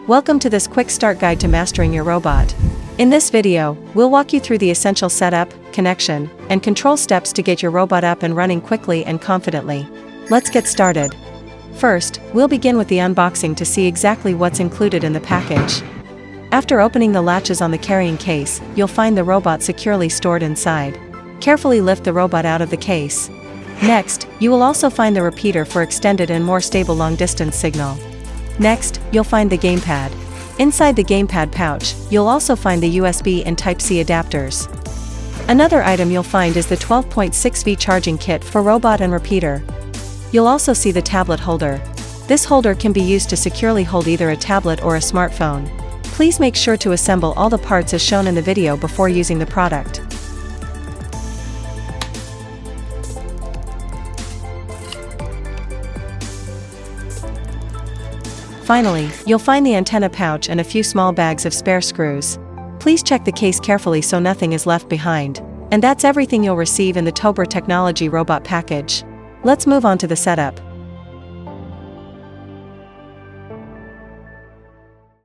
Welcome to this quick start guide to mastering your robot. In this video, we'll walk you through the essential setup, connection, and control steps to get your robot up and running quickly and confidently. Let's get started. First, we'll begin with the unboxing to see exactly what's included in the package. After opening the latches on the carrying case, you'll find the robot securely stored inside. Carefully lift the robot out of the case. Next, you will also find the repeater for extended and more stable long-distance signal. Next, you'll find the gamepad. Inside the gamepad pouch, you'll also find the USB and Type-C adapters. Another item you'll find is the 12.6V charging kit for robot and repeater. You'll also see the tablet holder. This holder can be used to securely hold either a tablet or a smartphone. Please make sure to assemble all the parts as shown in the video before using the product. Finally, you'll find the antenna pouch and a few small bags of spare screws. Please check the case carefully so nothing is left behind. And that's everything you'll receive in the Tobor technology robot package. Let's move on to the setup.